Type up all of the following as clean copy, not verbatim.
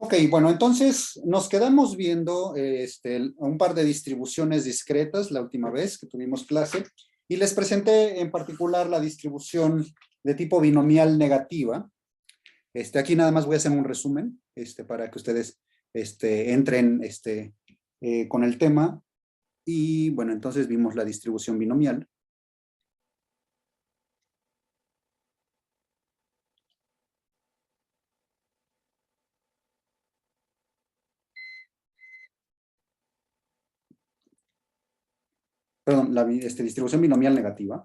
Ok, bueno, entonces nos quedamos viendo un par de distribuciones discretas la última vez que tuvimos clase y les presenté en particular la distribución de tipo binomial negativa. Aquí nada más voy a hacer un resumen para que ustedes entren con el tema. Y bueno, entonces vimos la distribución binomial. Perdón, la distribución binomial negativa.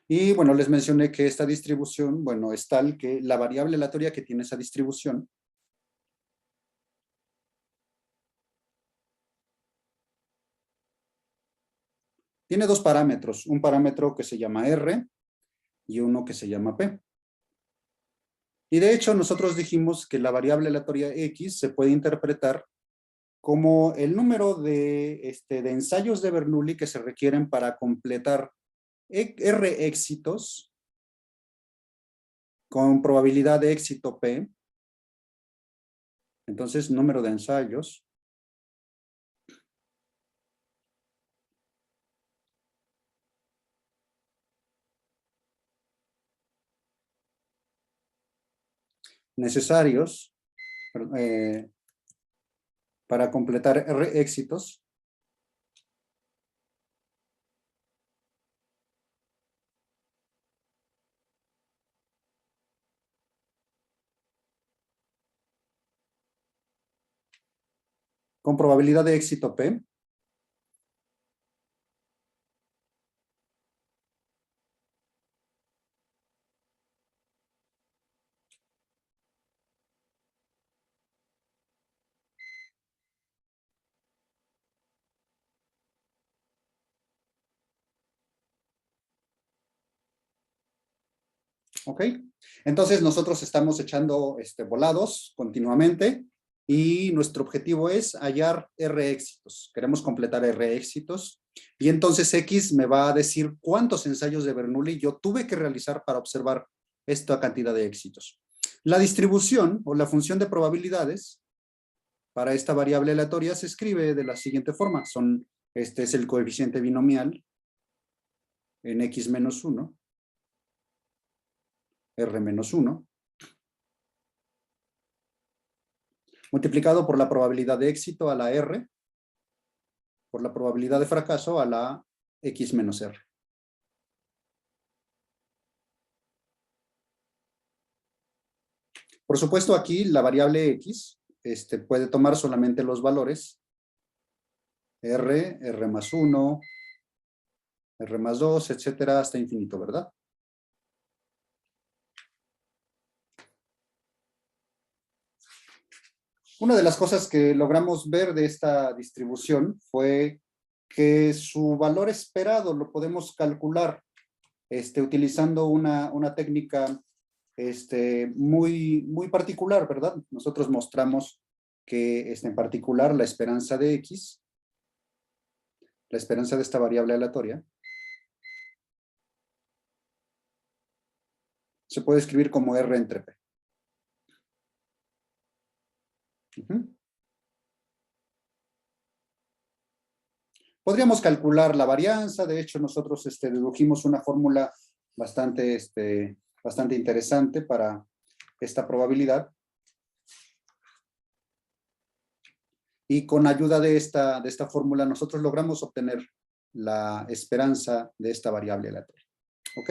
Y bueno, les mencioné que esta distribución, bueno, es tal que la variable aleatoria que tiene esa distribución tiene dos parámetros, un parámetro que se llama R y uno que se llama P. Y de hecho nosotros dijimos que la variable aleatoria X se puede interpretar como el número de ensayos de Bernoulli que se requieren para completar R éxitos con probabilidad de éxito P. Entonces, número de ensayos necesarios para completar R éxitos con probabilidad de éxito P. ¿Ok? Entonces nosotros estamos echando volados continuamente y nuestro objetivo es hallar R éxitos. Queremos completar R éxitos y entonces X me va a decir cuántos ensayos de Bernoulli yo tuve que realizar para observar esta cantidad de éxitos. La distribución o la función de probabilidades para esta variable aleatoria se escribe de la siguiente forma. Este es el coeficiente binomial en X menos 1. R menos 1, multiplicado por la probabilidad de éxito a la R, por la probabilidad de fracaso a la X menos R. Por supuesto, aquí la variable X puede tomar solamente los valores R, R más 1, R más 2, etcétera, hasta infinito, ¿verdad? Una de las cosas que logramos ver de esta distribución fue que su valor esperado lo podemos calcular utilizando una técnica muy particular, ¿verdad? Nosotros mostramos que en particular la esperanza de X, la esperanza de esta variable aleatoria, se puede escribir como R entre P. Podríamos calcular la varianza, de hecho nosotros dedujimos una fórmula bastante interesante para esta probabilidad. Y con ayuda de esta fórmula nosotros logramos obtener la esperanza de esta variable aleatoria. ¿Ok?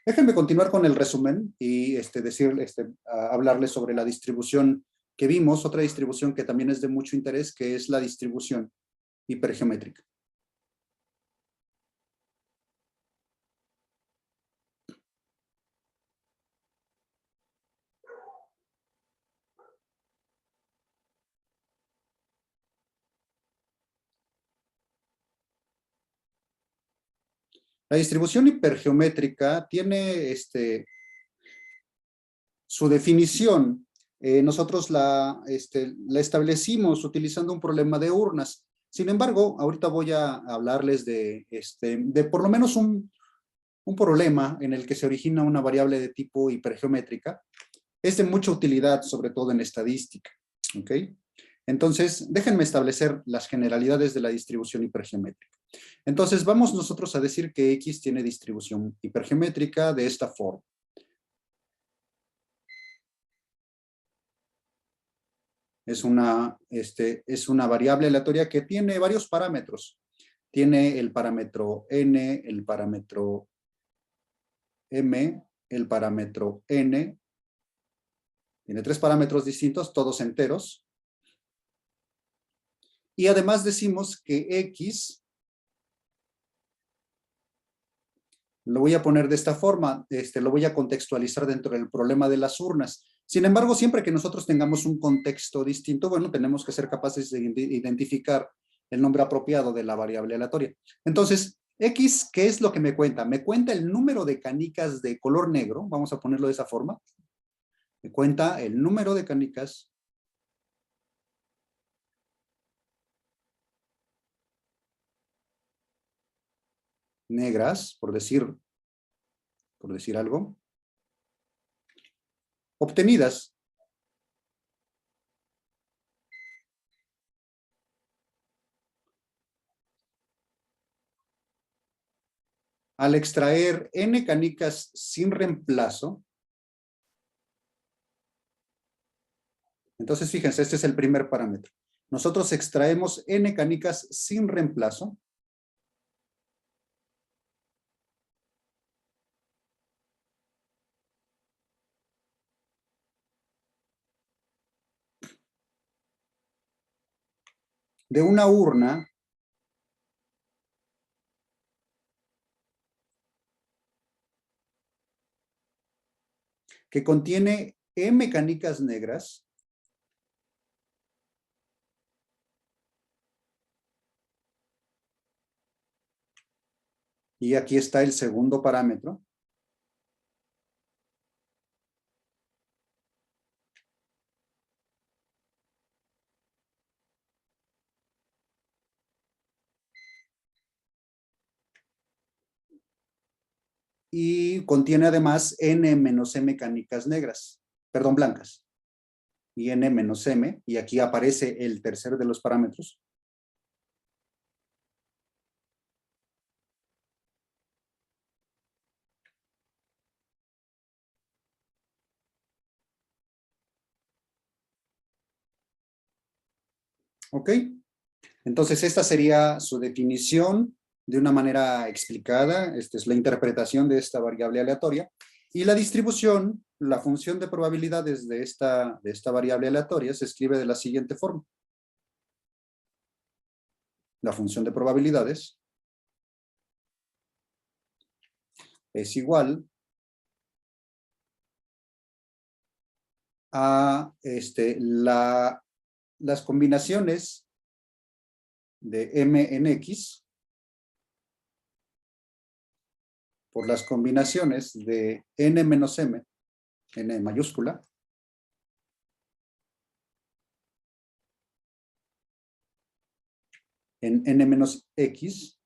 Déjenme continuar con el resumen y hablarles sobre la distribución que vimos, otra distribución que también es de mucho interés, que es la distribución hipergeométrica. La distribución hipergeométrica tiene su definición. Nosotros la establecimos utilizando un problema de urnas. Sin embargo, ahorita voy a hablarles de por lo menos un problema en el que se origina una variable de tipo hipergeométrica, es de mucha utilidad, sobre todo en estadística. ¿Ok? Entonces, déjenme establecer las generalidades de la distribución hipergeométrica. Entonces, vamos nosotros a decir que X tiene distribución hipergeométrica de esta forma. Es una variable aleatoria que tiene varios parámetros. Tiene el parámetro n, el parámetro m, el parámetro n. Tiene 3 parámetros distintos, todos enteros. Y además decimos que X, lo voy a poner de esta forma, lo voy a contextualizar dentro del problema de las urnas. Sin embargo, siempre que nosotros tengamos un contexto distinto, bueno, tenemos que ser capaces de identificar el nombre apropiado de la variable aleatoria. Entonces, X, ¿qué es lo que me cuenta? Me cuenta el número de canicas de color negro, vamos a ponerlo de esa forma. Me cuenta el número de canicas negras, por decir algo, obtenidas al extraer n canicas sin reemplazo. Entonces, fíjense, este es el primer parámetro. Nosotros extraemos n canicas sin reemplazo. De una urna que contiene m canicas negras y aquí está el segundo parámetro. Y contiene además n menos m canicas negras, perdón, blancas. Y n menos m, y aquí aparece el tercer de los parámetros. ¿Ok? Entonces, esta sería su definición de una manera explicada. Esta es la interpretación de esta variable aleatoria. Y la distribución, la función de probabilidades de esta variable aleatoria se escribe de la siguiente forma. La función de probabilidades es igual a las combinaciones de m en x por las combinaciones de n menos m, n mayúscula, en n menos x,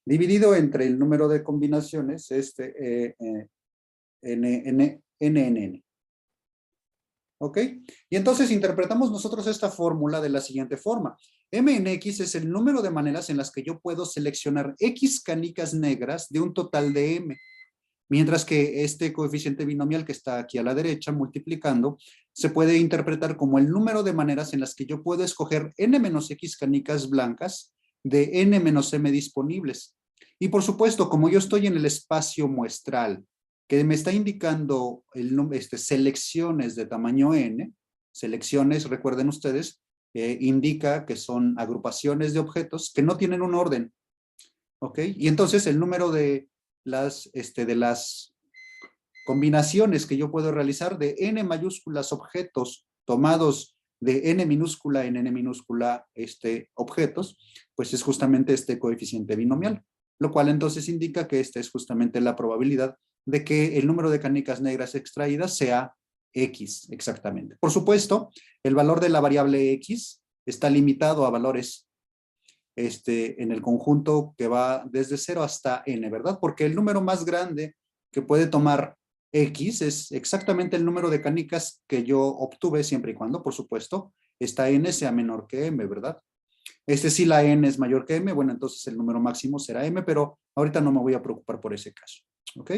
dividido entre el número de combinaciones, n. ¿Ok? Y entonces interpretamos nosotros esta fórmula de la siguiente forma. M en X es el número de maneras en las que yo puedo seleccionar X canicas negras de un total de M. Mientras que este coeficiente binomial que está aquí a la derecha, multiplicando, se puede interpretar como el número de maneras en las que yo puedo escoger N menos X canicas blancas de N menos M disponibles. Y por supuesto, como yo estoy en el espacio muestral, que me está indicando selecciones de tamaño n, selecciones, recuerden ustedes, indica que son agrupaciones de objetos que no tienen un orden, ¿ok? Y entonces el número de las combinaciones que yo puedo realizar de n mayúsculas objetos tomados de n minúscula en n minúscula objetos, pues es justamente este coeficiente binomial, lo cual entonces indica que esta es justamente la probabilidad de que el número de canicas negras extraídas sea X exactamente. Por supuesto, el valor de la variable X está limitado a valores en el conjunto que va desde 0 hasta n, ¿verdad? Porque el número más grande que puede tomar X es exactamente el número de canicas que yo obtuve, siempre y cuando, por supuesto, esta n sea menor que m, ¿verdad? Si la n es mayor que m, bueno, entonces el número máximo será m, pero ahorita no me voy a preocupar por ese caso, ¿ok?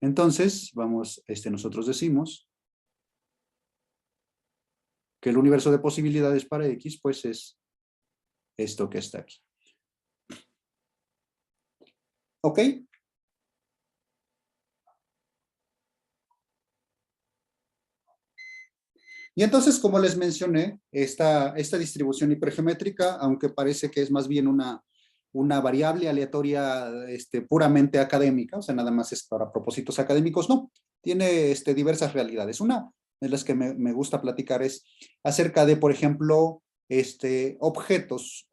Entonces, vamos, nosotros decimos que el universo de posibilidades para X, pues es esto que está aquí. ¿Ok? Y entonces, como les mencioné, esta distribución hipergeométrica, aunque parece que es más bien una variable aleatoria puramente académica, o sea, nada más es para propósitos académicos, no, tiene diversas realidades. Una de las que me gusta platicar es acerca de, por ejemplo, objetos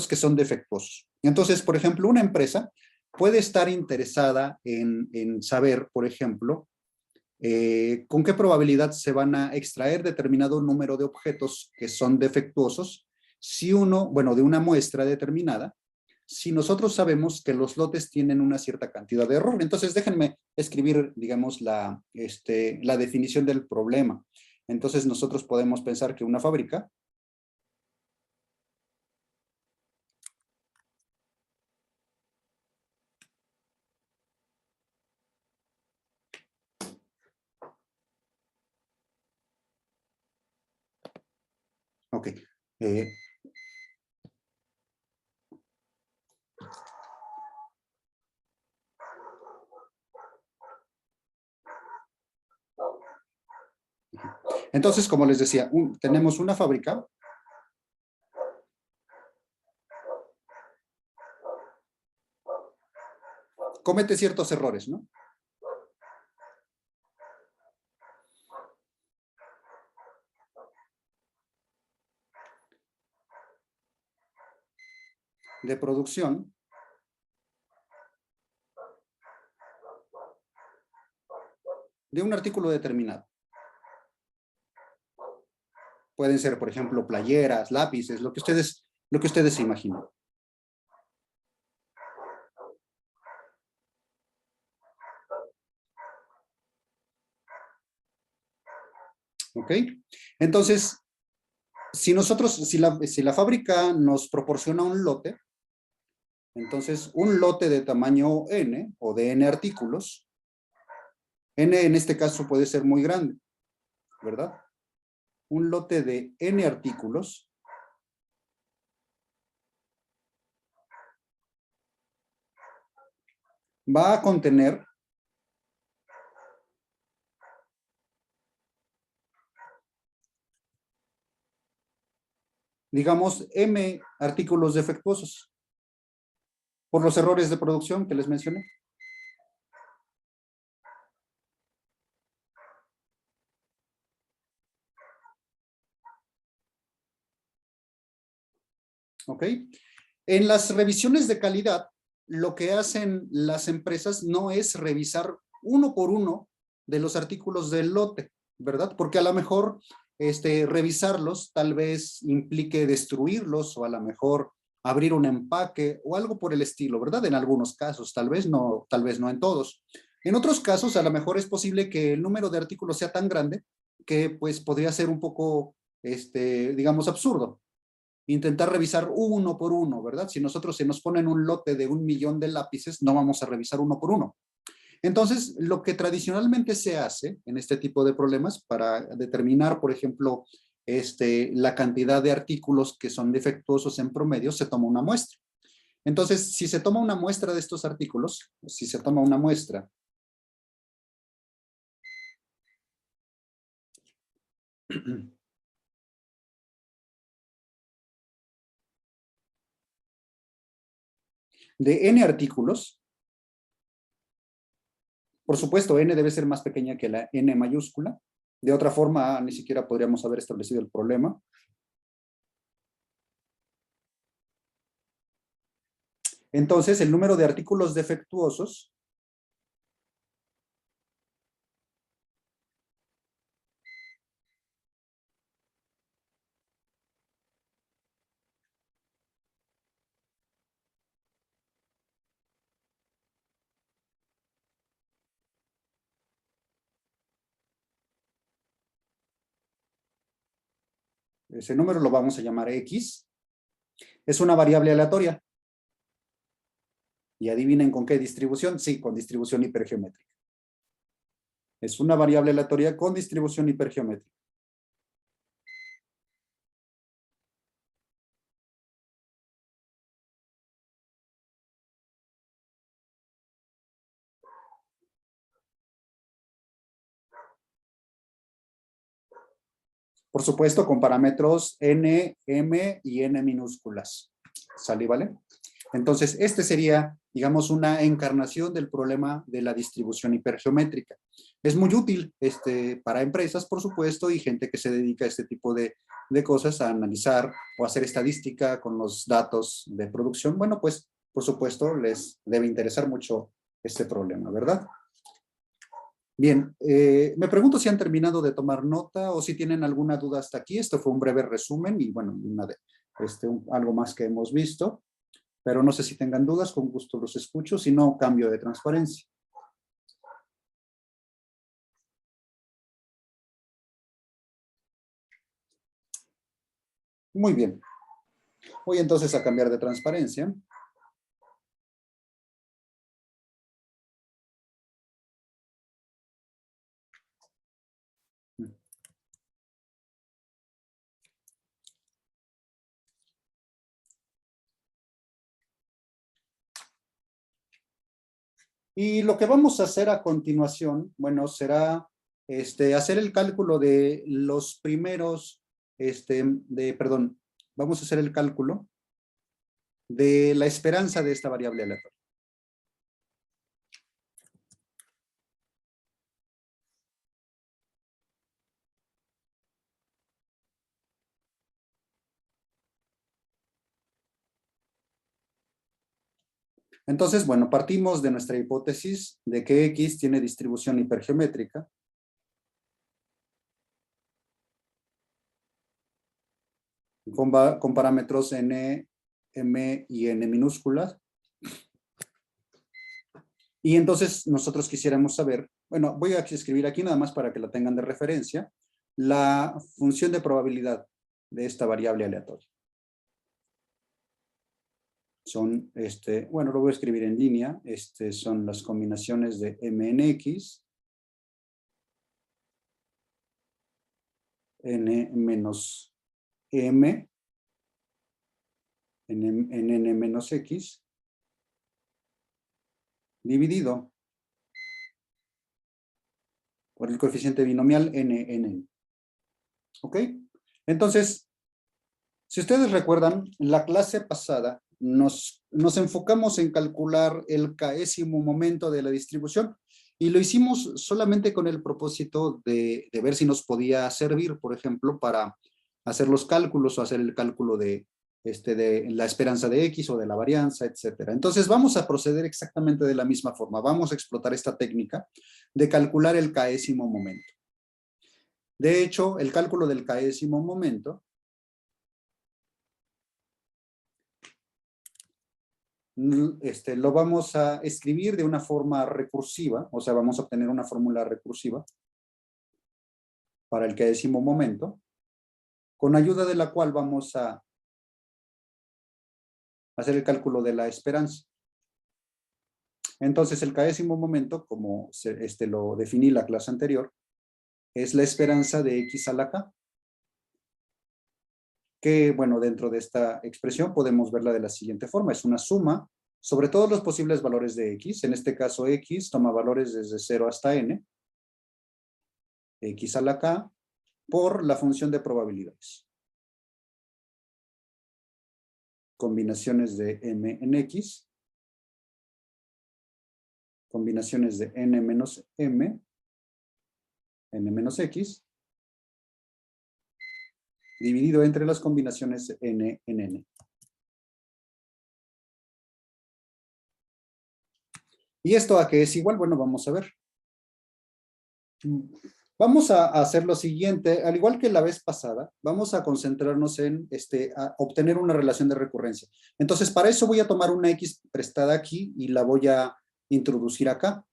que son defectuosos. Entonces, por ejemplo, una empresa puede estar interesada en saber, por ejemplo, con qué probabilidad se van a extraer determinado número de objetos que son defectuosos si bueno, de una muestra determinada, si nosotros sabemos que los lotes tienen una cierta cantidad de error. Entonces, déjenme escribir, digamos, la definición del problema. Entonces, nosotros podemos pensar que una fábrica ok. eh, entonces, como les decía, tenemos una fábrica comete ciertos errores, ¿no? De producción de un artículo determinado. Pueden ser, por ejemplo, playeras, lápices, lo que ustedes se imaginen. ¿Ok? Entonces, si la fábrica nos proporciona un lote, entonces un lote de tamaño n o de n artículos, n en este caso puede ser muy grande, ¿verdad? Un lote de n artículos va a contener, digamos, m artículos defectuosos por los errores de producción que les mencioné. ¿Ok? En las revisiones de calidad, lo que hacen las empresas no es revisar uno por uno de los artículos del lote, ¿verdad? Porque a lo mejor revisarlos tal vez implique destruirlos o a lo mejor abrir un empaque o algo por el estilo, ¿verdad? En algunos casos, tal vez no en todos. En otros casos, a lo mejor es posible que el número de artículos sea tan grande que pues podría ser un poco, digamos, absurdo intentar revisar uno por uno, ¿verdad? Si nosotros se nos ponen un lote de 1 millón de lápices, no vamos a revisar uno por uno. Entonces, lo que tradicionalmente se hace en este tipo de problemas para determinar, por ejemplo, la cantidad de artículos que son defectuosos en promedio, se toma una muestra. Entonces, si se toma una muestra de estos artículos, si se toma una muestra de n artículos, por supuesto, n debe ser más pequeña que la n mayúscula. De otra forma, ni siquiera podríamos haber establecido el problema. Entonces, el número de artículos defectuosos ese número lo vamos a llamar X, es una variable aleatoria. ¿Y adivinen con qué distribución? Sí, con distribución hipergeométrica. Es una variable aleatoria con distribución hipergeométrica. Por supuesto, con parámetros n, m y n minúsculas. ¿Sale, vale? Entonces, este sería, digamos, una encarnación del problema de la distribución hipergeométrica. Es muy útil para empresas, por supuesto, y gente que se dedica a este tipo de cosas, a analizar o hacer estadística con los datos de producción. Bueno, pues, por supuesto, les debe interesar mucho este problema, ¿verdad? Bien, me pregunto si han terminado de tomar nota o si tienen alguna duda hasta aquí. Esto fue un breve resumen y, bueno, algo más que hemos visto. Pero no sé si tengan dudas, con gusto los escucho, si no, cambio de transparencia. Muy bien. Voy entonces a cambiar de transparencia. Y lo que vamos a hacer a continuación, bueno, será hacer el cálculo de los primeros, perdón, vamos a hacer el cálculo de la esperanza de esta variable aleatoria. Entonces, bueno, partimos de nuestra hipótesis de que X tiene distribución hipergeométrica. Con parámetros n, m y n minúsculas. Y entonces nosotros quisiéramos saber, bueno, voy a escribir aquí nada más para que la tengan de referencia, la función de probabilidad de esta variable aleatoria. Son, bueno, lo voy a escribir en línea, son las combinaciones de m en x, n menos m, en n menos x, dividido por el coeficiente binomial n. ¿Ok? Entonces, si ustedes recuerdan, en la clase pasada nos enfocamos en calcular el késimo momento de la distribución y lo hicimos solamente con el propósito de ver si nos podía servir, por ejemplo, para hacer los cálculos o hacer el cálculo de la esperanza de X o de la varianza, etcétera. Entonces vamos a proceder exactamente de la misma forma. Vamos a explotar esta técnica de calcular el késimo momento. De hecho, el cálculo del késimo momento lo vamos a escribir de una forma recursiva, o sea, vamos a obtener una fórmula recursiva para el késimo momento, con ayuda de la cual vamos a hacer el cálculo de la esperanza. Entonces, el késimo momento, como lo definí la clase anterior, es la esperanza de x a la k. Que, bueno, dentro de esta expresión podemos verla de la siguiente forma. Es una suma sobre todos los posibles valores de x. En este caso, x toma valores desde 0 hasta n. X a la k por la función de probabilidades. Combinaciones de m en x. Combinaciones de n menos m. N menos x. Dividido entre las combinaciones n en n. ¿Y esto a qué es igual? Bueno, vamos a ver. Vamos a hacer lo siguiente, al igual que la vez pasada, vamos a concentrarnos en a obtener una relación de recurrencia. Entonces, para eso voy a tomar una X prestada aquí y la voy a introducir acá.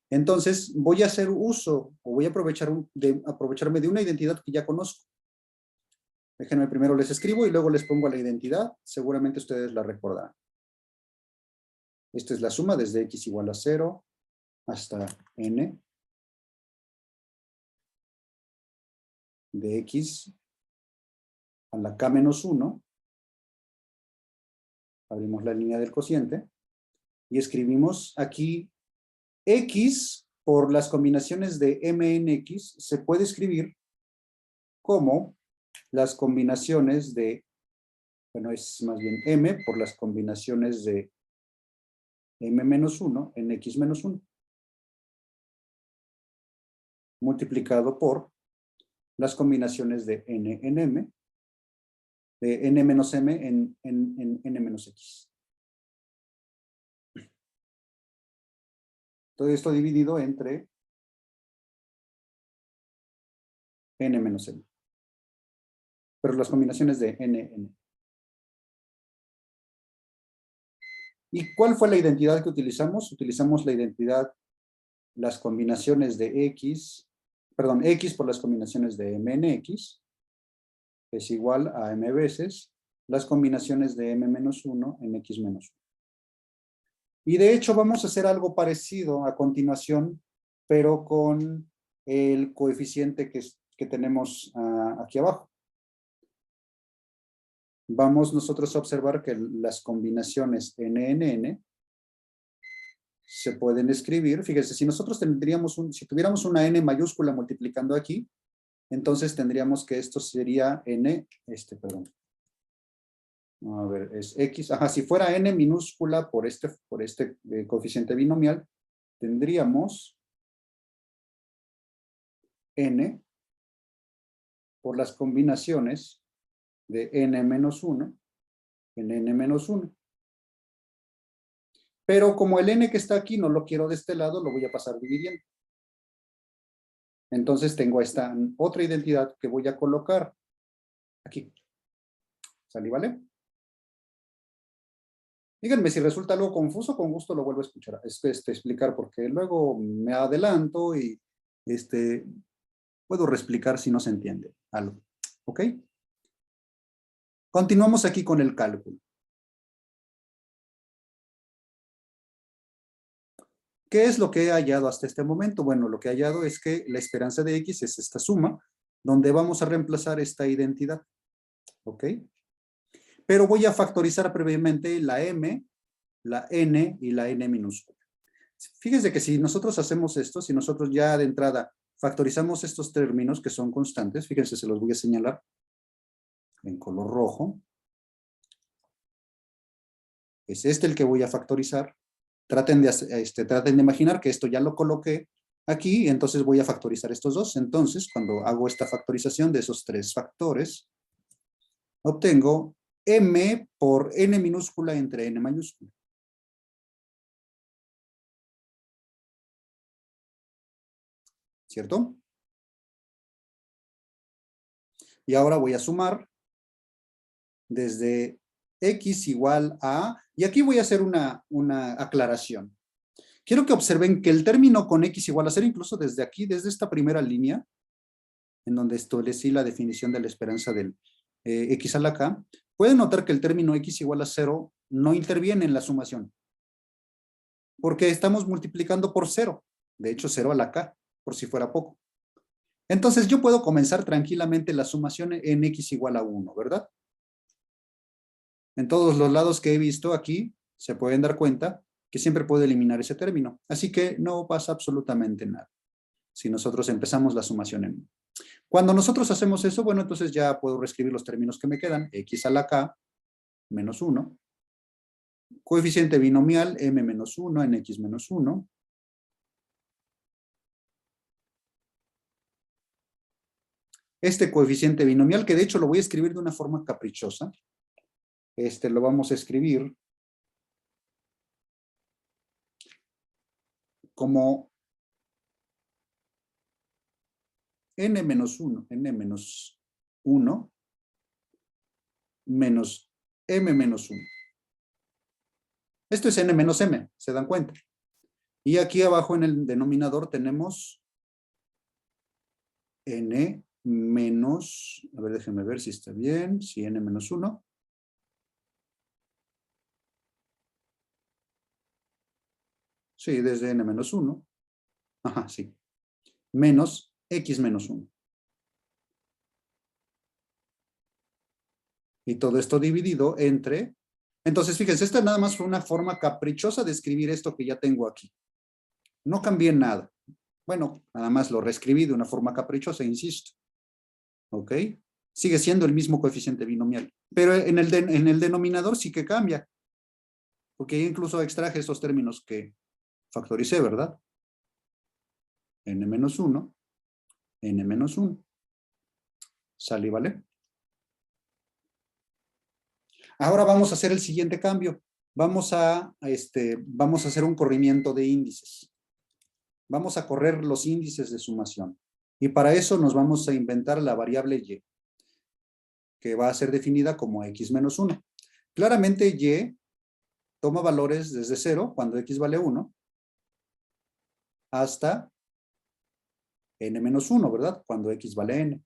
Entonces, voy a hacer uso, o voy a aprovecharme de una identidad que ya conozco. Déjenme primero les escribo y luego les pongo la identidad. Seguramente ustedes la recordarán. Esta es la suma desde x igual a 0 hasta n de x a la k menos 1. Abrimos la línea del cociente y escribimos aquí x por las combinaciones de m en x se puede escribir como las combinaciones de, bueno, es más bien m por las combinaciones de m menos 1 en x menos 1. Multiplicado por las combinaciones de n en m, de n menos m en n menos x. Todo esto dividido entre n menos m. Pero las combinaciones de n. ¿Y cuál fue la identidad que utilizamos? Utilizamos la identidad, las combinaciones de x, perdón, x por las combinaciones de m en x, es igual a m veces las combinaciones de m menos 1 en x menos 1. Y de hecho vamos a hacer algo parecido a continuación, pero con el coeficiente que tenemos aquí abajo. Vamos nosotros a observar que las combinaciones n se pueden escribir. Fíjense, si nosotros si tuviéramos una n mayúscula multiplicando aquí, entonces tendríamos que esto sería perdón. A ver, es x. Ajá, si fuera n minúscula por este coeficiente binomial, tendríamos n por las combinaciones de n menos 1 en n menos 1. Pero como el n que está aquí no lo quiero de este lado, lo voy a pasar dividiendo. Entonces tengo esta otra identidad que voy a colocar aquí. ¿Sale, vale? Díganme si resulta algo confuso, con gusto lo vuelvo a escuchar, explicar, porque luego me adelanto y puedo reexplicar si no se entiende algo. ¿Ok? Continuamos aquí con el cálculo. ¿Qué es lo que he hallado hasta este momento? Bueno, lo que he hallado es que la esperanza de x es esta suma, donde vamos a reemplazar esta identidad. ¿Ok? Pero voy a factorizar previamente la m, la n y la n minúscula. Fíjense que si nosotros hacemos esto, si nosotros ya de entrada factorizamos estos términos que son constantes, fíjense, se los voy a señalar en color rojo. Es el que voy a factorizar. Traten de imaginar que esto ya lo coloqué aquí, entonces voy a factorizar estos dos. Entonces, cuando hago esta factorización de esos tres factores, obtengo m por n minúscula entre n mayúscula. ¿Cierto? Y ahora voy a sumar desde x igual a, y aquí voy a hacer una aclaración. Quiero que observen que el término con x igual a 0, incluso desde aquí, desde esta primera línea, en donde establecí la definición de la esperanza del x a la k, pueden notar que el término x igual a 0 no interviene en la sumación, porque estamos multiplicando por 0, de hecho 0 a la k, por si fuera poco. Entonces yo puedo comenzar tranquilamente la sumación en x igual a 1, ¿verdad? En todos los lados que he visto aquí, se pueden dar cuenta que siempre puedo eliminar ese término. Así que no pasa absolutamente nada si nosotros empezamos la sumación en 1. Cuando nosotros hacemos eso, bueno, entonces ya puedo reescribir los términos que me quedan. X a la k menos 1. Coeficiente binomial m menos 1 en x menos 1. Este coeficiente binomial, que de hecho lo voy a escribir de una forma caprichosa. Lo vamos a escribir como n menos 1 menos m menos 1. Esto es n menos m, ¿se dan cuenta? Y aquí abajo en el denominador tenemos n menos, a ver, déjenme ver si está bien, si n menos 1. Sí, desde n menos 1. Ajá, sí. Menos x menos 1. Y todo esto dividido entre... Entonces, fíjense, esta nada más fue una forma caprichosa de escribir esto que ya tengo aquí. No cambié nada. Bueno, nada más lo reescribí de una forma caprichosa, insisto. ¿Ok? Sigue siendo el mismo coeficiente binomial. Pero en el denominador sí que cambia. Porque incluso extraje esos términos que factoricé, ¿verdad? N menos 1, N menos 1. ¿Sale y vale? Ahora vamos a hacer el siguiente cambio. Vamos a hacer un corrimiento de índices. Vamos a correr los índices de sumación. Y para eso nos vamos a inventar la variable y, que va a ser definida como x menos 1. Claramente y toma valores desde 0, cuando x vale 1, hasta n menos 1, ¿verdad? Cuando x vale n.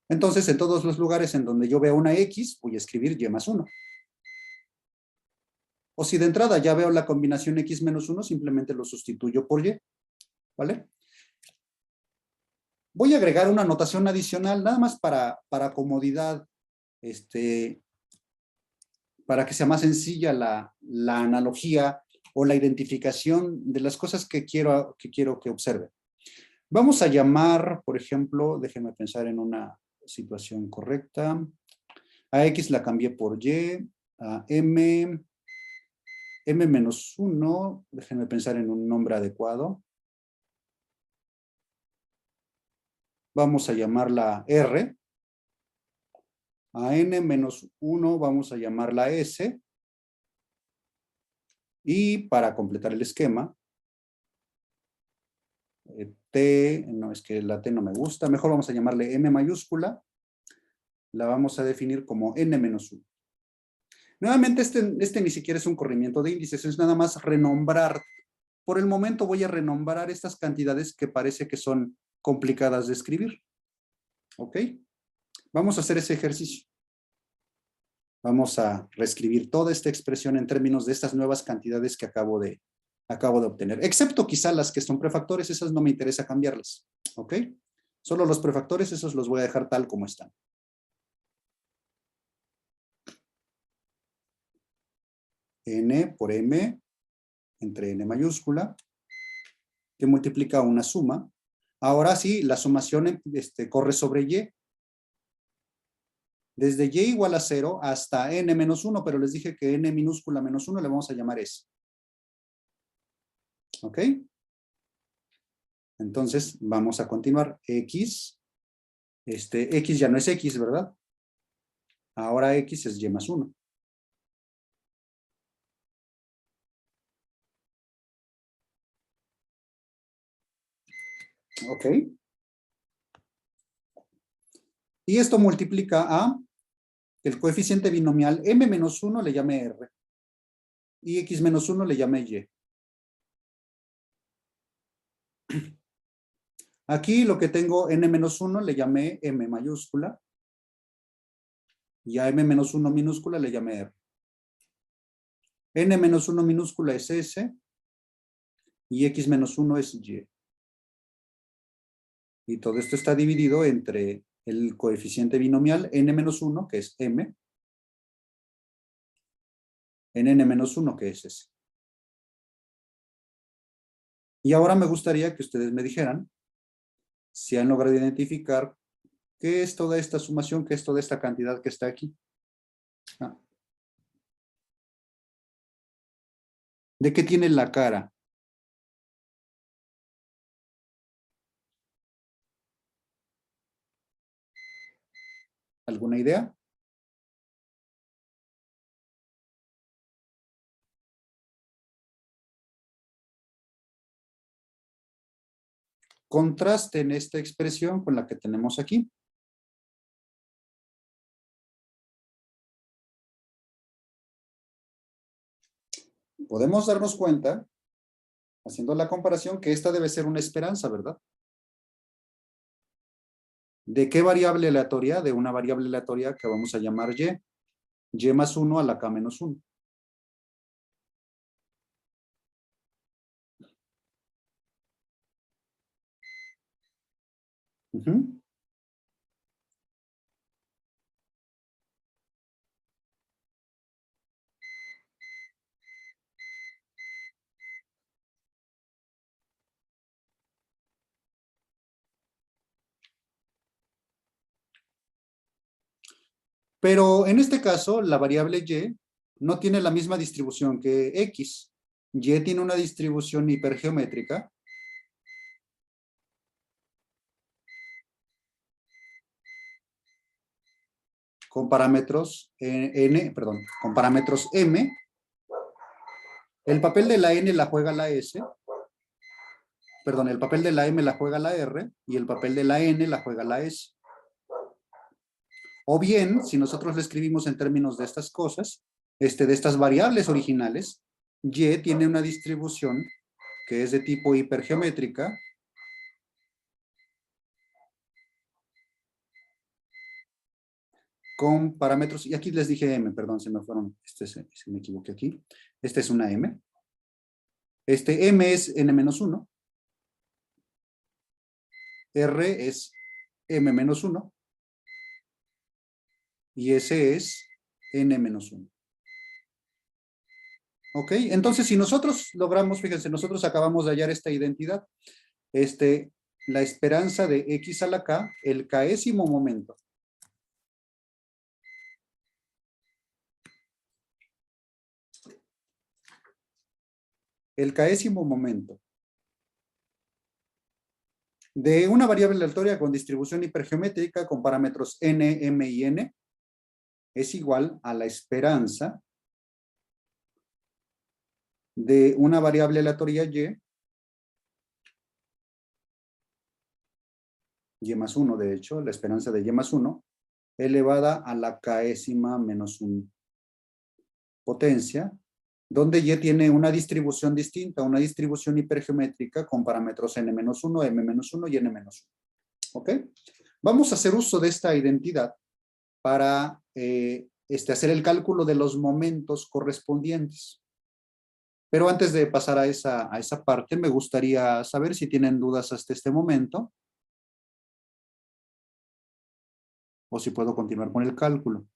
Entonces, en todos los lugares en donde yo vea una x, voy a escribir y más 1. O si de entrada ya veo la combinación x menos 1, simplemente lo sustituyo por y. ¿Vale? Voy a agregar una notación adicional, nada más para comodidad, para que sea más sencilla la analogía o la identificación de las cosas que quiero que observe. Vamos a llamar, por ejemplo, déjenme pensar en una situación correcta. A x la cambié por y, a m menos 1, déjenme pensar en un nombre adecuado. Vamos a llamarla R. A n menos 1 vamos a llamarla S. Y para completar el esquema, T, no, es que la T no me gusta, mejor vamos a llamarle M mayúscula. La vamos a definir como n menos 1. Nuevamente, este ni siquiera es un corrimiento de índices, es nada más renombrar. Por el momento voy a renombrar estas cantidades que parece que son complicadas de escribir. ¿Ok? Vamos a hacer ese ejercicio. Vamos a reescribir toda esta expresión en términos de estas nuevas cantidades que acabo de obtener. Excepto quizá las que son prefactores, esas no me interesa cambiarlas. ¿Ok? Solo los prefactores, esos los voy a dejar tal como están. N por M entre N mayúscula, que multiplica una suma. Ahora sí, la sumación corre sobre Y. Desde Y igual a 0 hasta N menos 1, pero les dije que N minúscula menos 1 le vamos a llamar S. ¿Ok? Entonces, vamos a continuar. X, X ya no es X, ¿verdad? Ahora X es Y más 1. ¿Ok? Y esto multiplica a el coeficiente binomial M menos 1 le llame R. Y X menos 1 le llame Y. Aquí lo que tengo N menos 1 le llamé M mayúscula. Y a M menos 1 minúscula le llamé R. N menos 1 minúscula es S. Y X menos 1 es Y. Y todo esto está dividido entre el coeficiente binomial N menos 1, que es M, en N menos 1, que es S. Y ahora me gustaría que ustedes me dijeran si han logrado identificar qué es toda esta sumación, qué es toda esta cantidad que está aquí. Ah. ¿De qué tiene la cara? ¿Alguna idea? Contrasten esta expresión con la que tenemos aquí. Podemos darnos cuenta Haciendo la comparación, que esta debe ser una esperanza, ¿verdad? ¿De qué variable aleatoria? De una variable aleatoria que vamos a llamar y. Y más 1 a la k menos 1. Ujú. Pero en este caso, la variable y no tiene la misma distribución que x. Y tiene una distribución hipergeométrica con parámetros con parámetros m. El papel de la n la juega la s, perdón, el papel de la m la juega la r y el papel de la n la juega la s. O bien, si nosotros lo escribimos en términos de estas cosas, de estas variables originales, y tiene una distribución que es de tipo hipergeométrica con parámetros, y aquí les dije m, perdón, se me fueron, se me equivoqué aquí. Esta es una m. M es n-1, r es m-1, y S es n-1. ¿Ok? Entonces, si nosotros logramos, fíjense, nosotros acabamos de hallar esta identidad, la esperanza de x a la k, el késimo momento. El késimo momento de una variable aleatoria con distribución hipergeométrica con parámetros n, m y n es igual a la esperanza de una variable aleatoria y más 1, de hecho, la esperanza de y más 1, elevada a la késima menos 1 potencia, donde y tiene una distribución distinta, una distribución hipergeométrica con parámetros n-1, m-1 y n-1. ¿Ok? Vamos a hacer uso de esta identidad para hacer el cálculo de los momentos correspondientes. Pero antes de pasar a esa parte, me gustaría saber si tienen dudas hasta este momento o si puedo continuar con el cálculo.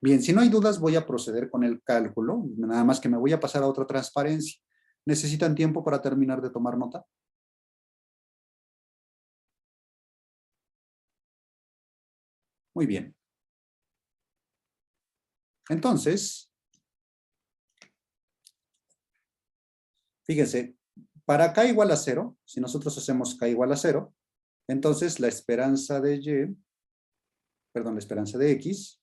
Bien, si no hay dudas, voy a proceder con el cálculo. Nada más que me voy a pasar a otra transparencia. ¿Necesitan tiempo para terminar de tomar nota? Muy bien. Entonces, fíjense, para k igual a 0, si nosotros hacemos k igual a 0, entonces la esperanza de la esperanza de x,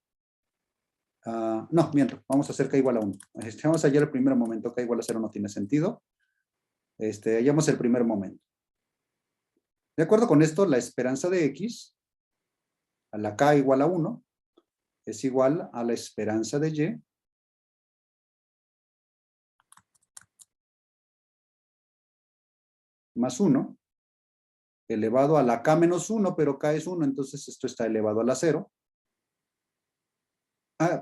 no, miento, vamos a hacer k igual a 1. Vamos a hallar el primer momento, k igual a 0 no tiene sentido. Hallamos el primer momento. De acuerdo con esto, la esperanza de x, a la k igual a 1, es igual a la esperanza de y más 1, elevado a la k menos 1, pero k es 1, entonces esto está elevado a la 0.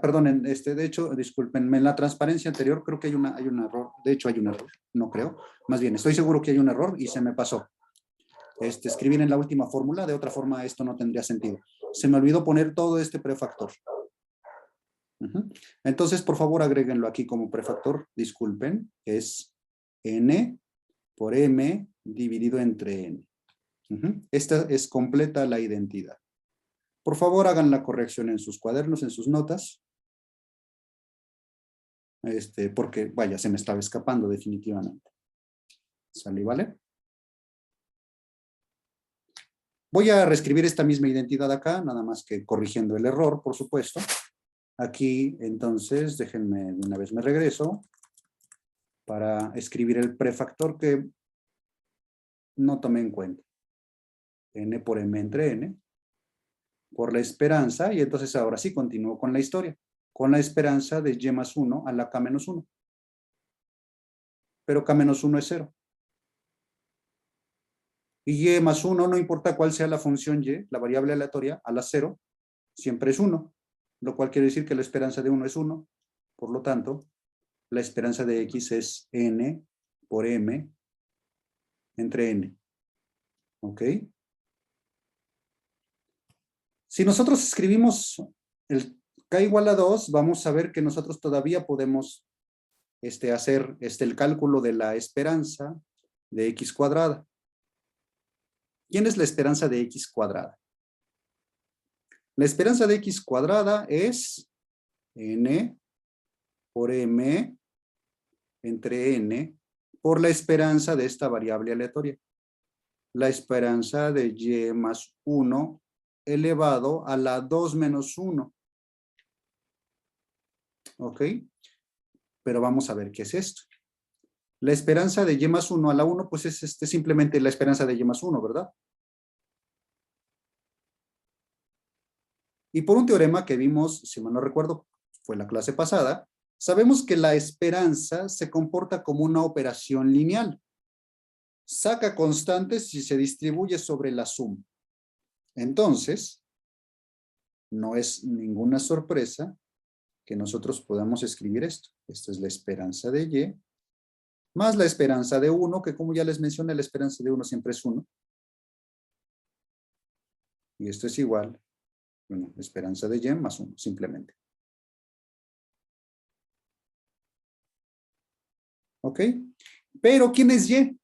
Perdonen, de hecho, discúlpenme, en la transparencia anterior creo que hay un error. De hecho, hay un error, no creo. Más bien, estoy seguro que hay un error y se me pasó. Escribir en la última fórmula, de otra forma esto no tendría sentido. Se me olvidó poner todo este prefactor. Entonces, por favor, agréguenlo aquí como prefactor. Disculpen, es n por m dividido entre n. Esta es completa la identidad. Por favor, hagan la corrección en sus cuadernos, en sus notas. Porque, vaya, se me estaba escapando definitivamente. ¿Sale, vale? Voy a reescribir esta misma identidad acá, nada más que corrigiendo el error, por supuesto. Aquí, entonces, déjenme, de una vez me regreso para escribir el prefactor que no tomé en cuenta. N por m entre n, por la esperanza, y entonces ahora sí continúo con la historia. con la esperanza de y más 1 a la k menos 1. Pero k menos 1 es 0. Y y más 1, no importa cuál sea la función y, la variable aleatoria, a la 0, siempre es 1, lo cual quiere decir que la esperanza de 1 es 1. Por lo tanto, la esperanza de x es n por m entre n. ¿Ok? Si nosotros escribimos el k igual a 2, vamos a ver que nosotros todavía podemos hacer el cálculo de la esperanza de x cuadrada. ¿Quién es la esperanza de x cuadrada? La esperanza de x cuadrada es n por m entre n por la esperanza de esta variable aleatoria. La esperanza de y más 1 elevado a la 2 menos 1. ¿Ok? Pero vamos a ver qué es esto. La esperanza de y más 1 a la 1, pues es simplemente la esperanza de y más 1, ¿verdad? Y por un teorema que vimos, si mal no recuerdo, fue la clase pasada, sabemos que la esperanza se comporta como una operación lineal. Saca constantes y se distribuye sobre la suma. Entonces, no es ninguna sorpresa que nosotros podamos escribir esto. Esta es la esperanza de y, más la esperanza de 1, que como ya les mencioné, la esperanza de 1 siempre es 1. Y esto es igual, bueno, esperanza de y más 1, simplemente. ¿Ok? Pero, ¿quién es y?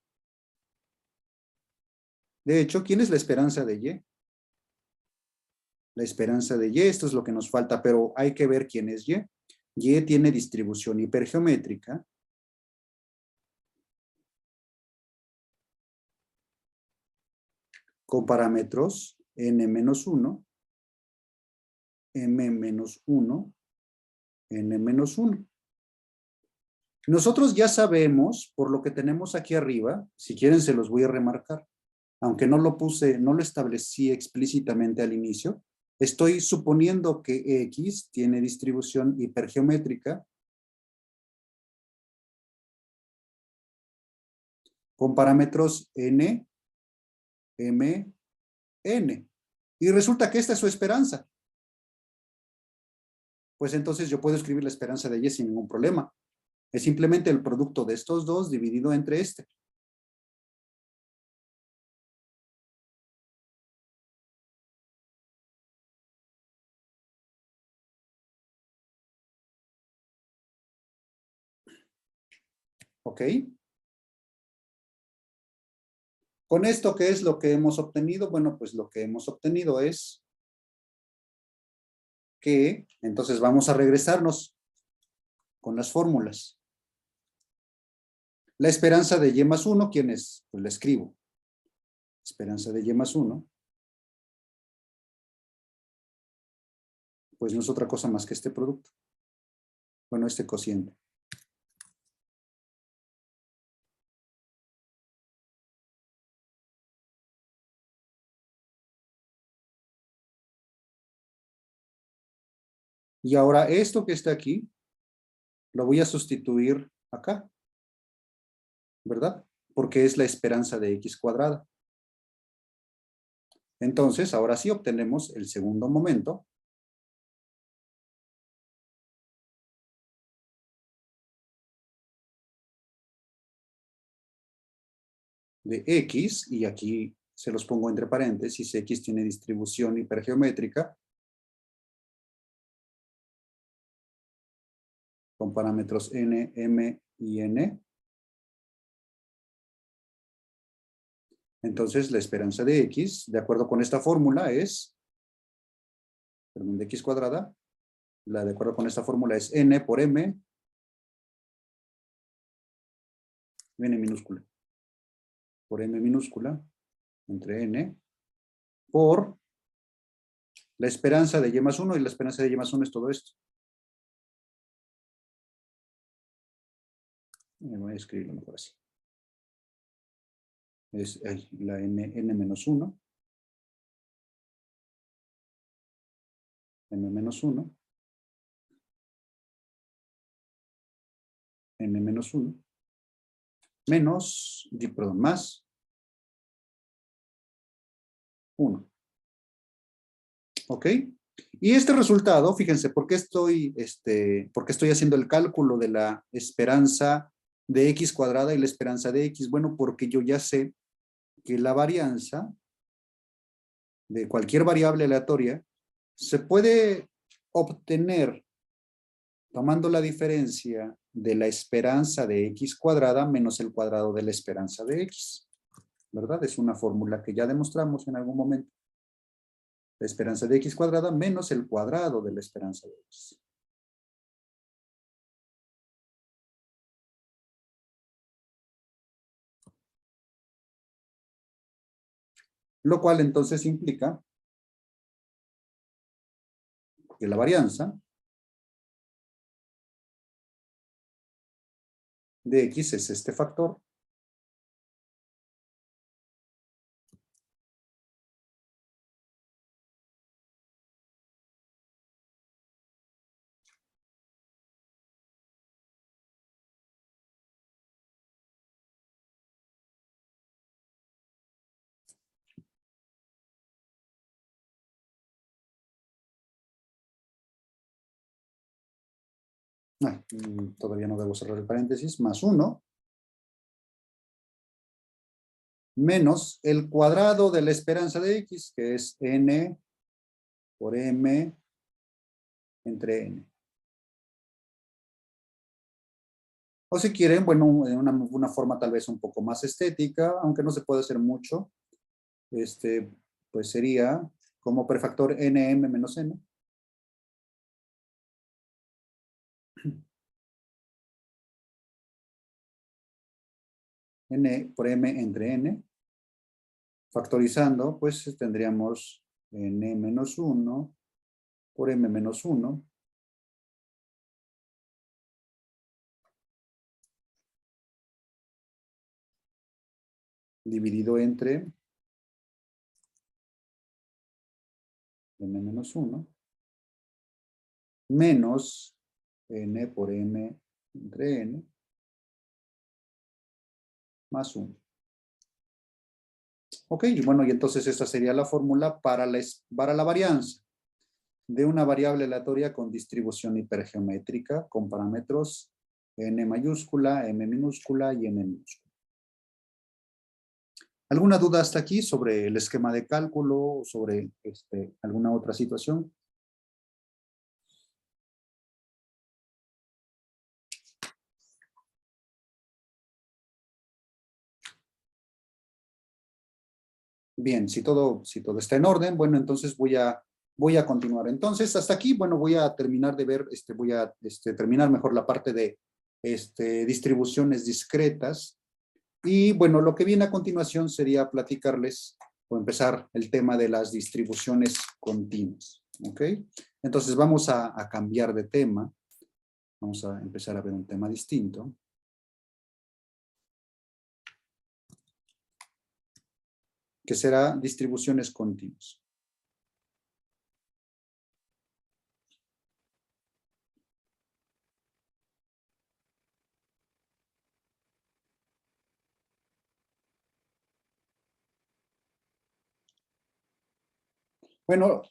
De hecho, ¿quién es la esperanza de y? La esperanza de y, esto es lo que nos falta, pero hay que ver quién es y. Y tiene distribución hipergeométrica. Con parámetros n-1, m-1, n-1. Nosotros ya sabemos, por lo que tenemos aquí arriba, si quieren se los voy a remarcar, aunque no lo puse, no lo establecí explícitamente al inicio, estoy suponiendo que X tiene distribución hipergeométrica con parámetros n, m, n. Y resulta que esta es su esperanza. Pues entonces yo puedo escribir la esperanza de Y sin ningún problema. Es simplemente el producto de estos dos dividido entre este. ¿Ok? Con esto, ¿qué es lo que hemos obtenido? Bueno, pues lo que hemos obtenido es que, entonces vamos a regresarnos con las fórmulas. La esperanza de Y más 1, ¿quién es? Pues la escribo. Esperanza de Y más 1, pues no es otra cosa más que este producto. Bueno, este cociente. Y ahora esto que está aquí, lo voy a sustituir acá, ¿verdad? Porque es la esperanza de X cuadrada. Entonces, ahora sí obtenemos el segundo momento. De X, y aquí se los pongo entre paréntesis, X tiene distribución hipergeométrica con parámetros n, m y n. Entonces, la esperanza de X, de acuerdo con esta fórmula, es, perdón, de X cuadrada, la de acuerdo con esta fórmula es n por m, n minúscula, por m minúscula, entre n, por la esperanza de Y más 1, y la esperanza de Y más 1 es todo esto. Voy a escribirlo mejor así. Es la n menos 1, m menos 1, n menos 1, menos, perdón, más 1. ¿Ok? Y este resultado, fíjense, ¿por qué estoy haciendo el cálculo de la esperanza de x cuadrada y la esperanza de x? Bueno, porque yo ya sé que la varianza de cualquier variable aleatoria se puede obtener tomando la diferencia de la esperanza de x cuadrada menos el cuadrado de la esperanza de x. ¿Verdad? Es una fórmula que ya demostramos en algún momento. La esperanza de x cuadrada menos el cuadrado de la esperanza de x. Lo cual entonces implica que la varianza de x es este factor. Todavía no debo cerrar el paréntesis, más 1, menos el cuadrado de la esperanza de x, que es n por m entre n. O si quieren, bueno, en una forma tal vez un poco más estética, aunque no se puede hacer mucho, pues sería como prefactor nm menos n. N por m entre n. Factorizando, pues tendríamos n menos 1 por m menos 1 dividido entre n menos 1 menos n por m entre n más 1. Ok, bueno, y entonces esta sería la fórmula para la varianza de una variable aleatoria con distribución hipergeométrica con parámetros n mayúscula, m minúscula y n minúscula. ¿Alguna duda hasta aquí sobre el esquema de cálculo o sobre alguna otra situación? Bien, si todo está en orden, bueno, entonces voy a continuar. Entonces, hasta aquí, bueno, voy a terminar de ver, voy a terminar mejor la parte de distribuciones discretas. Y bueno, lo que viene a continuación sería platicarles o empezar el tema de las distribuciones continuas. ¿Ok? Entonces vamos a cambiar de tema. Vamos a empezar a ver un tema distinto. Que será distribuciones continuas. Bueno,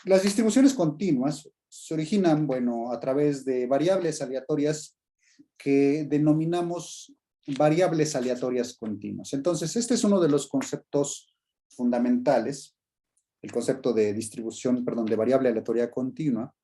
las distribuciones continuas se originan, bueno, a través de variables aleatorias que denominamos variables aleatorias continuas. Entonces, este es uno de los conceptos fundamentales, el concepto de distribución, perdón, de variable aleatoria continua,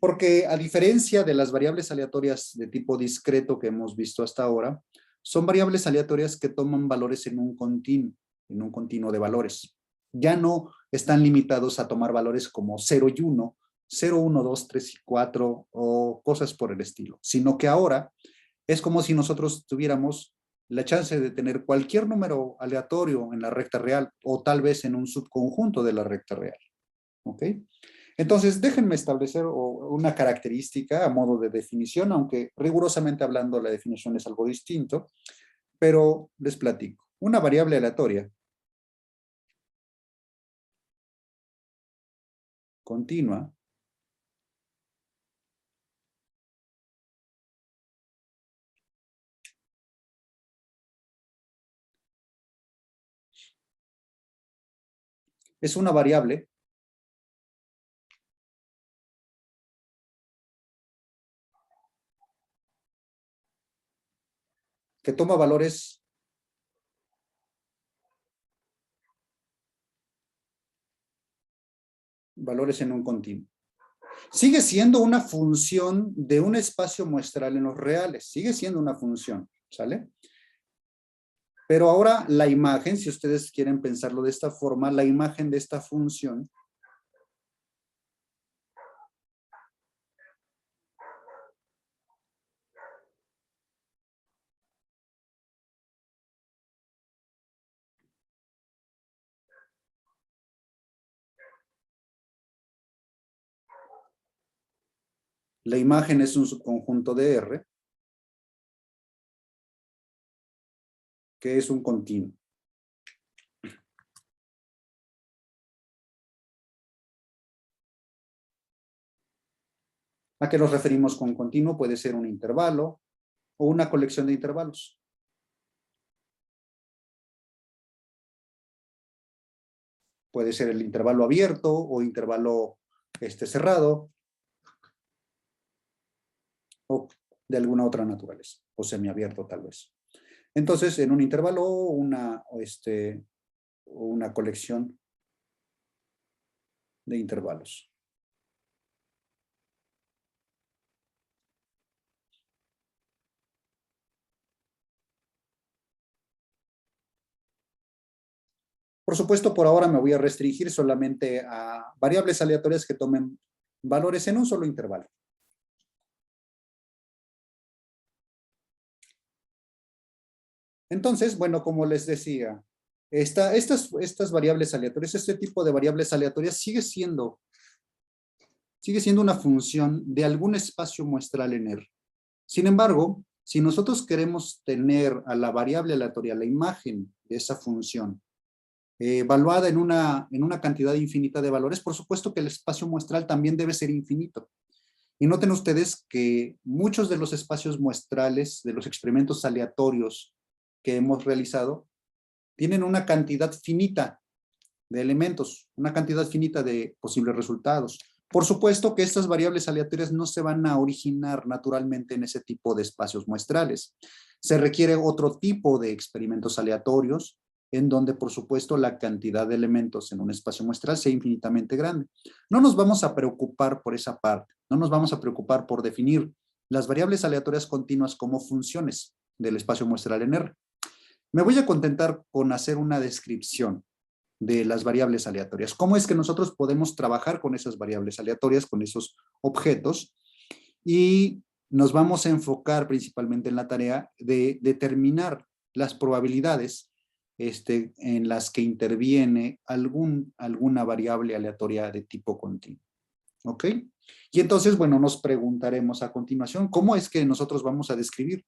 porque a diferencia de las variables aleatorias de tipo discreto que hemos visto hasta ahora, son variables aleatorias que toman valores en un continuo de valores. Ya no están limitados a tomar valores como 0 y 1, 0, 1, 2, 3 y 4 o cosas por el estilo, sino que ahora es como si nosotros tuviéramos la chance de tener cualquier número aleatorio en la recta real o tal vez en un subconjunto de la recta real. ¿Ok? Entonces, déjenme establecer una característica a modo de definición, aunque rigurosamente hablando la definición es algo distinto, pero les platico. Una variable aleatoria continua es una variable que toma valores en un continuo. Sigue siendo una función de un espacio muestral en los reales, sigue siendo una función, ¿sale? Pero ahora la imagen, si ustedes quieren pensarlo de esta forma, la imagen de esta función la imagen es un subconjunto de R, que es un continuo. ¿A qué nos referimos con continuo? Puede ser un intervalo o una colección de intervalos. Puede ser el intervalo abierto o intervalo cerrado o de alguna otra naturaleza, o semiabierto tal vez. Entonces, en un intervalo una colección de intervalos. Por supuesto, por ahora me voy a restringir solamente a variables aleatorias que tomen valores en un solo intervalo. Entonces, bueno, como les decía, estas variables aleatorias, este tipo de variables aleatorias sigue siendo una función de algún espacio muestral en R. Sin embargo, si nosotros queremos tener a la variable aleatoria, la imagen de esa función, evaluada en una cantidad infinita de valores, por supuesto que el espacio muestral también debe ser infinito. Y noten ustedes que muchos de los espacios muestrales, de los experimentos aleatorios que hemos realizado, tienen una cantidad finita de elementos, una cantidad finita de posibles resultados. Por supuesto que estas variables aleatorias no se van a originar naturalmente en ese tipo de espacios muestrales. Se requiere otro tipo de experimentos aleatorios en donde, por supuesto, la cantidad de elementos en un espacio muestral sea infinitamente grande. No nos vamos a preocupar por esa parte, no nos vamos a preocupar por definir las variables aleatorias continuas como funciones del espacio muestral en R. Me voy a contentar con hacer una descripción de las variables aleatorias. ¿Cómo es que nosotros podemos trabajar con esas variables aleatorias, con esos objetos? Y nos vamos a enfocar principalmente en la tarea de determinar las probabilidades en las que interviene alguna variable aleatoria de tipo continuo. ¿Ok? Y entonces, bueno, nos preguntaremos a continuación, ¿cómo es que nosotros vamos a describir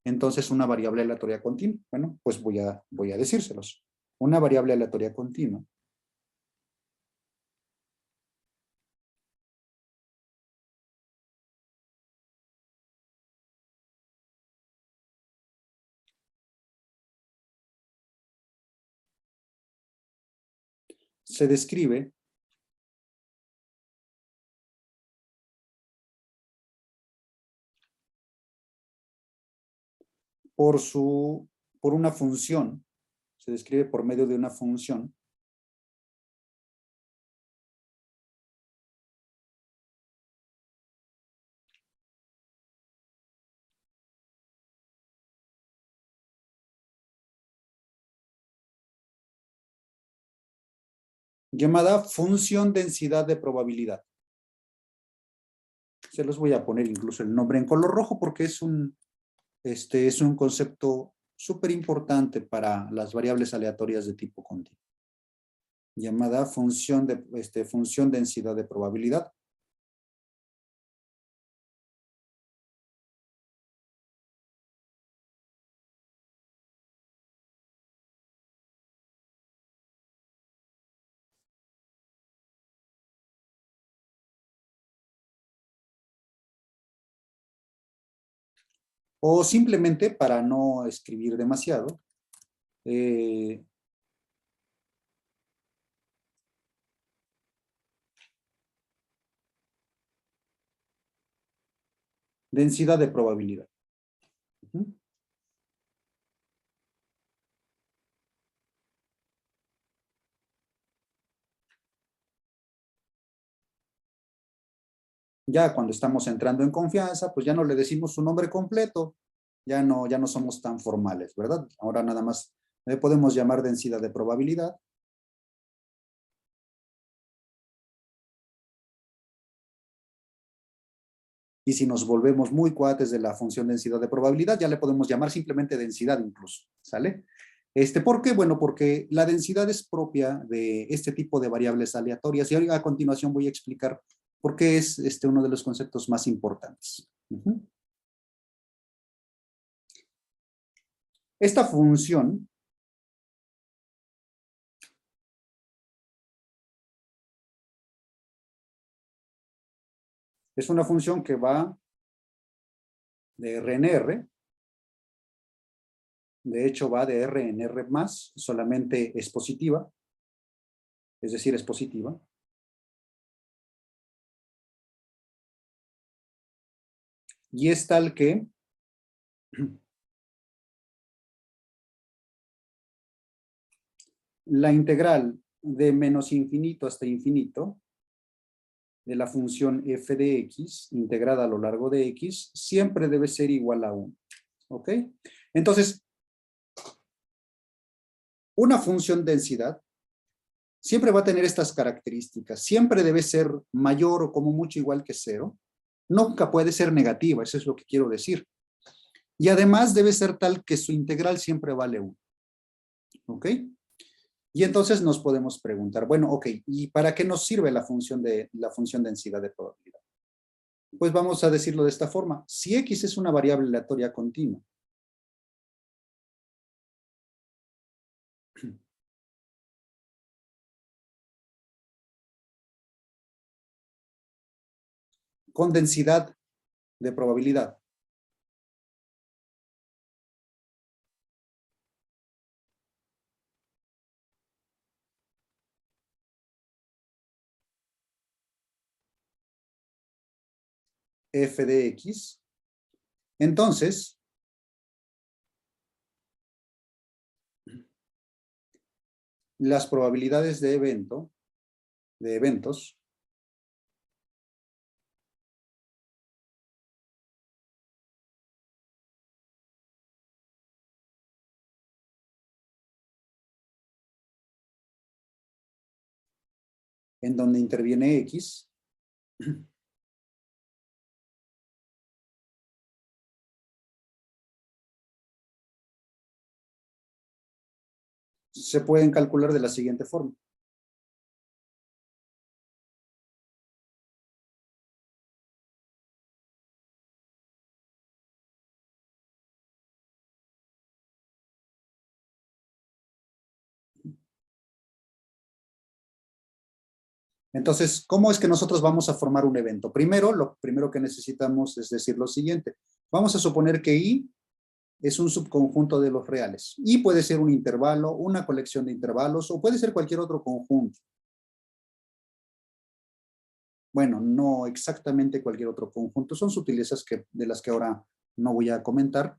entonces una variable aleatoria continua? Bueno, pues voy a decírselos. Una variable aleatoria continua se describe por una función, se describe por medio de una función llamada función densidad de probabilidad. Se los voy a poner incluso el nombre en color rojo porque es un concepto súper importante para las variables aleatorias de tipo continuo. Llamada función densidad de probabilidad. O simplemente para no escribir demasiado, densidad de probabilidad. Ujú. Ya cuando estamos entrando en confianza, pues ya no le decimos su nombre completo, ya no somos tan formales, ¿verdad? Ahora nada más le podemos llamar densidad de probabilidad. Y si nos volvemos muy cuates de la función densidad de probabilidad, ya le podemos llamar simplemente densidad incluso, ¿sale? ¿Por qué? Bueno, porque la densidad es propia de este tipo de variables aleatorias y a continuación voy a explicar por qué es uno de los conceptos más importantes. Uh-huh. Esta función es una función que va de R en R. De hecho, va de R en R más, solamente es positiva. Es decir, es positiva. Y es tal que la integral de menos infinito hasta infinito de la función f de x, integrada a lo largo de x, siempre debe ser igual a 1. ¿Ok? Entonces, una función densidad siempre va a tener estas características. Siempre debe ser mayor o como mucho igual que 0. Nunca puede ser negativa, eso es lo que quiero decir. Y además debe ser tal que su integral siempre vale 1. ¿Ok? Y entonces nos podemos preguntar, bueno, ok, ¿y para qué nos sirve la función densidad de probabilidad? Pues vamos a decirlo de esta forma. Si x es una variable aleatoria continua, con densidad de probabilidad, f de x, entonces, las probabilidades de eventos, en donde interviene x, se pueden calcular de la siguiente forma. Entonces, ¿cómo es que nosotros vamos a formar un evento? Primero, lo primero que necesitamos es decir lo siguiente. Vamos a suponer que I es un subconjunto de los reales. Y puede ser un intervalo, una colección de intervalos, o puede ser cualquier otro conjunto. Bueno, no exactamente cualquier otro conjunto. Son sutilezas de las que ahora no voy a comentar.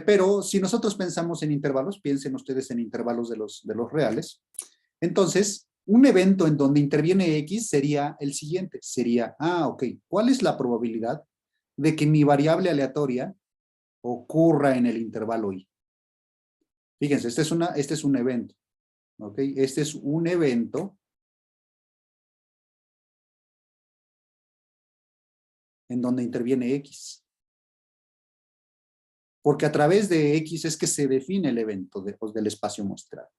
Pero si nosotros pensamos en intervalos, piensen ustedes en intervalos de los reales. Entonces, un evento en donde interviene X sería el siguiente. Sería, ok, ¿cuál es la probabilidad de que mi variable aleatoria ocurra en el intervalo Y? Fíjense, este es un evento. ¿Ok? Este es un evento en donde interviene X. Porque a través de X es que se define el evento del espacio mostrado.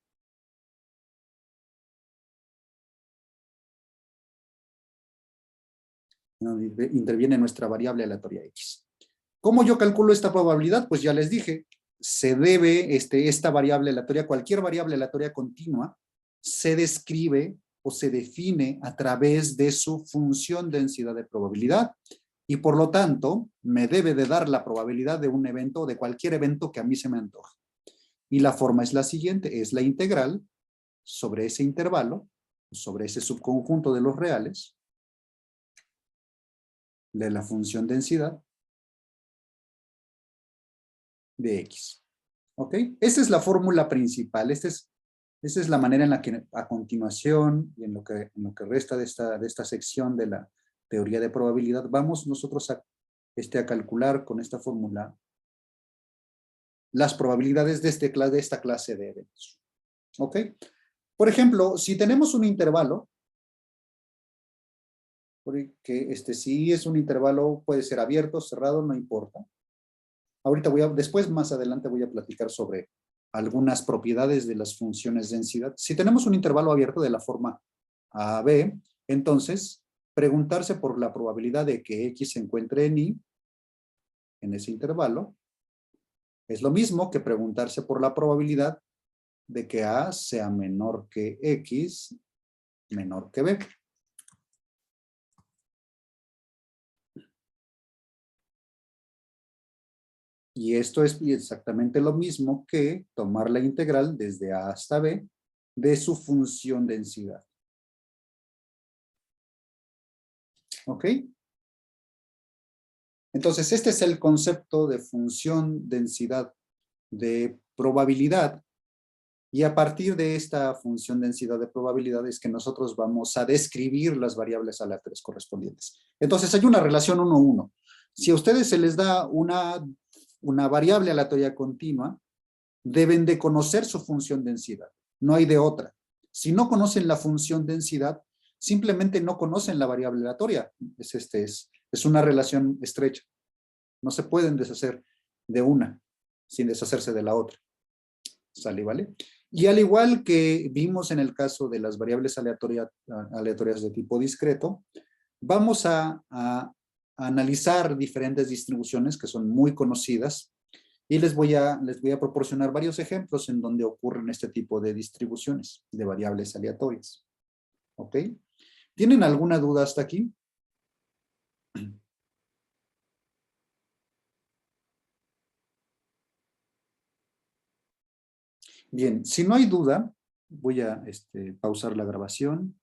Interviene nuestra variable aleatoria X. ¿Cómo yo calculo esta probabilidad? Pues ya les dije, se debe, esta variable aleatoria, cualquier variable aleatoria continua, se describe o se define a través de su función densidad de probabilidad. Y por lo tanto, me debe de dar la probabilidad de un evento o de cualquier evento que a mí se me antoje. Y la forma es la siguiente, es la integral sobre ese intervalo, sobre ese subconjunto de los reales, de la función densidad, de X. ¿Ok? Esta es la fórmula principal. Esa es la manera en la que a continuación y en lo que resta de esta sección de la teoría de probabilidad, vamos nosotros a calcular con esta fórmula las probabilidades de esta clase de eventos. ¿Ok? Por ejemplo, si tenemos un intervalo, porque si es un intervalo, puede ser abierto, cerrado, no importa. Ahorita después más adelante voy a platicar sobre algunas propiedades de las funciones de densidad. Si tenemos un intervalo abierto de la forma A, B, entonces preguntarse por la probabilidad de que X se encuentre en Y, en ese intervalo, es lo mismo que preguntarse por la probabilidad de que A sea menor que X, menor que B. Y esto es exactamente lo mismo que tomar la integral desde A hasta B de su función densidad. ¿Ok? Entonces, este es el concepto de función densidad de probabilidad. Y a partir de esta función densidad de probabilidad es que nosotros vamos a describir las variables aleatorias correspondientes. Entonces, hay una relación 1-1. Si a ustedes se les da una variable aleatoria continua, deben de conocer su función densidad. No hay de otra. Si no conocen la función densidad, simplemente no conocen la variable aleatoria. Es una relación estrecha. No se pueden deshacer de una sin deshacerse de la otra. ¿Sale, vale? Y al igual que vimos en el caso de las variables aleatorias de tipo discreto, vamos a analizar diferentes distribuciones que son muy conocidas y les voy a proporcionar varios ejemplos en donde ocurren este tipo de distribuciones de variables aleatorias. ¿Ok? ¿Tienen alguna duda hasta aquí? Bien, si no hay duda, voy a pausar la grabación.